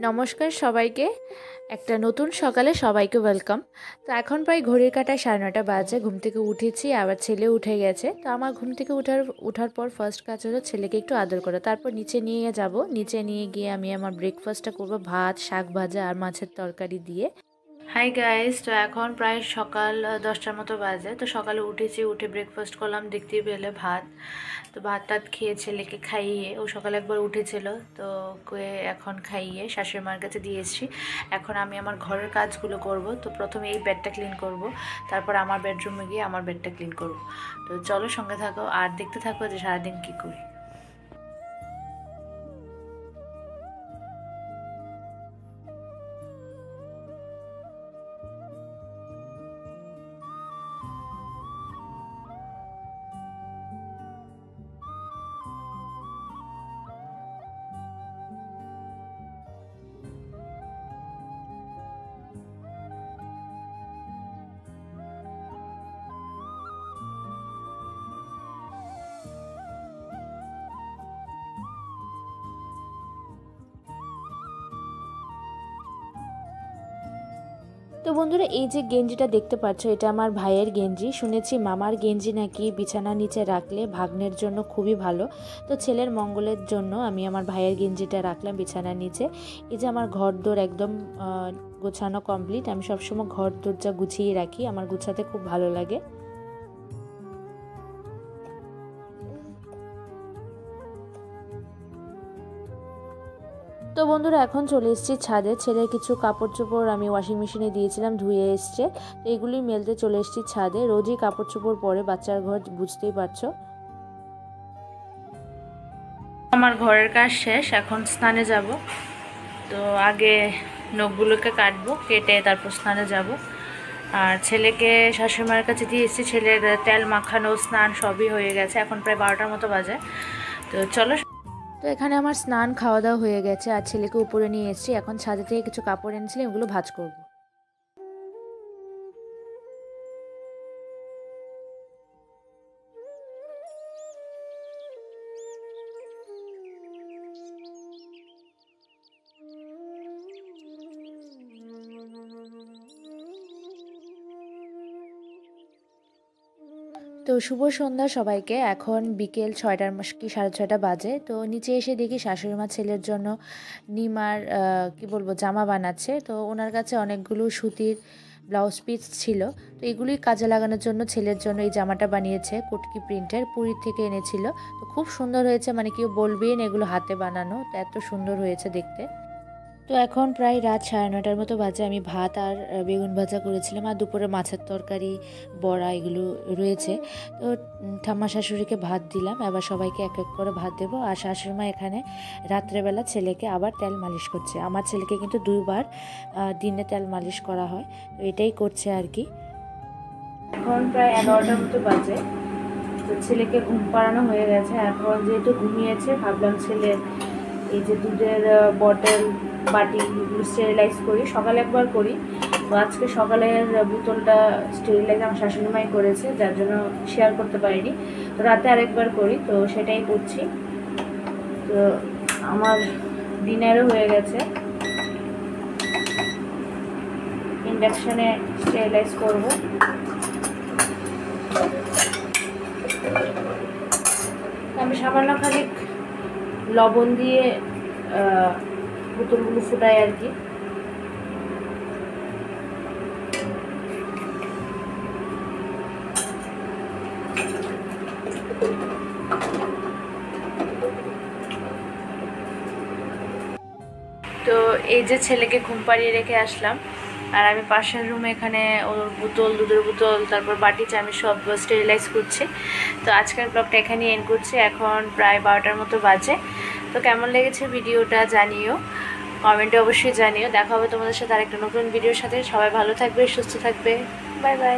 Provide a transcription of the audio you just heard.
নমস্কার সবাইকে। একটা নতুন সকালে সবাইকে ওয়েলকাম। তো এখন প্রায় ঘড়ির কাঁটায় 9:30 বাজে। ঘুম থেকে উঠেছি, আবার ছেলে উঠে গেছে। তো আমার ঘুম থেকে ওঠার পর ফার্স্ট কাজ হলো ছেলেকে একটু আদর করা, তারপর নিচে নিয়ে যাব। নিচে নিয়ে গিয়ে আমি আমার ব্রেকফাস্টটা করব, ভাত, শাক ভাজা আর মাছের তরকারি দিয়ে। হাই গাইস, তো এখন প্রায় সকাল 10টার মতো বাজে। তো সকালে উঠেছি, উঠে ব্রেকফাস্ট করলাম, দেখতেই পেলে ভাত। তো ভাত টাত খেয়ে ছেলেকে খাইয়ে, ও সকালে একবার উঠেছিল, তো ওকে এখন খাইয়ে শাশুড়ি মার কাছে দিয়ে এসেছি। এখন আমি আমার ঘরের কাজগুলো করব। তো প্রথমে এই বেডটা ক্লিন করব, তারপর আমার বেডরুমে গিয়ে আমার বেডটা ক্লিন করব। তো চলো সঙ্গে থাকো আর দেখতে থাকো যে সারাদিন কী করি। তো বন্ধুরা, এই যে গেঞ্জিটা দেখতে পাচ্ছ, এটা আমার ভাইয়ের গেঞ্জি। শুনেছি মামার গেঞ্জি নাকি বিছানার নিচে রাখলে ভাগ্নের জন্য খুবই ভালো। তো ছেলের মঙ্গলের জন্য আমি আমার ভাইয়ের গেঞ্জিটা রাখলাম বিছানার নিচে। এই যে আমার ঘর দোর একদম গোছানো কমপ্লিট। আমি সবসময় ঘর দরজা গুছিয়ে রাখি, আমার গুছাতে খুব ভালো লাগে। তো বন্ধুরা, এখন চলে এসেছি ছাদে। ছেলের কিছু কাপড় চোপড় আমি ওয়াশিং মেশিনে দিয়েছিলাম, ধুয়ে এসছে। তো এইগুলি মেলতে চলে এসেছি ছাদে। রোজই কাপড় চোপড় পরে, বাচ্চার ঘর বুঝতেই পারছো। আমার ঘরের কাজ শেষ, এখন স্নানে যাব। তো আগে নখগুলোকে কাটবো, কেটে তারপর স্নানে যাব। আর ছেলেকে শাশুড়িমার কাছে দিয়ে এসেছি। ছেলের তেল মাখানো, স্নান সবই হয়ে গেছে। এখন প্রায় 12টার মতো বাজে। তো চলো। তো এখানে আমার স্নান খাওয়া দাওয়া হয়ে গেছে, আর ছেলেকে উপরে নিয়ে এসেছি। এখন ছাদে থেকে কিছু কাপড় এনেছিলাম, এগুলো ভাঁজ করবো। তো শুভ সন্ধ্যা সবাইকে। এখন বিকেল 6টার কি 6:30 বাজে। তো নিচে এসে দেখি শাশুড়ি মা ছেলের জন্য নিমার কি বলবো জামা বানাচ্ছে। তো ওনার কাছে অনেকগুলো সুতির ব্লাউজ পিস ছিল, তো এগুলি কাজে লাগানোর জন্য ছেলের জন্য এই জামাটা বানিয়েছে। কুটকি প্রিন্টের, পুরীর থেকে এনেছিল। তো খুব সুন্দর হয়েছে, মানে কেউ বলবেই না এগুলো হাতে বানানো, তো এত সুন্দর হয়েছে দেখতে। তো এখন প্রায় রাত 9:30টার মতো বাজে। আমি ভাত আর বেগুন ভাজা করেছিলাম, আর দুপুরে মাছের তরকারি, বড়া এগুলো রয়েছে। তো ঠাম্মা শাশুড়িকে ভাত দিলাম, এবার সবাইকে এক এক করে ভাত দেবো। আর শাশুড়িমা এখানে রাত্রেবেলা ছেলেকে আবার তেল মালিশ করছে। আমার ছেলেকে কিন্তু 2বার দিনে তেল মালিশ করা হয়, তো এটাই করছে আর কি। এখন প্রায় 11টার মতো বাজে। তো ছেলেকে ঘুম পাড়ানো হয়ে গেছে। এখন যেহেতু ঘুমিয়েছে, ভাবলাম ছেলে এই যে দুধের বটল, বাটি এগুলো স্টেরিলাইজ করি। সকালে একবার করি, তো আজকে সকালের বোতলটা স্টেরিলাইজ আমার শাশুড়ি মাই করেছে, যার জন্য শেয়ার করতে পারিনি। তো রাতে আরেকবার করি, তো সেটাই করছি। তো আমার ডিনারও হয়ে গেছে। ইন্ডাকশানে স্টেরিলাইজ করব। আমি সামান্য খানিক লবণ দিয়ে বোতলগুলো ফুটাই আর কি। তো এই যে ছেলেকে ঘুম পাড়িয়ে রেখে আসলাম, আর আমি পাশের রুমে এখানে ওর বোতল, দুধের বোতল, তারপর বাটি চামচ সব স্টেরিলাইজ করছি। তো আজকের ব্লগটা এখানে এন্ড করছি। এখন প্রায় 12টার মতো বাজে। তো কেমন লেগেছে ভিডিওটা জানিও, কমেন্টে অবশ্যই জানিও। দেখা হবে তোমাদের সাথে আরেকটা নতুন ভিডিওর সাথে। সবাই ভালো থাকবে, সুস্থ থাকবে। Bye bye.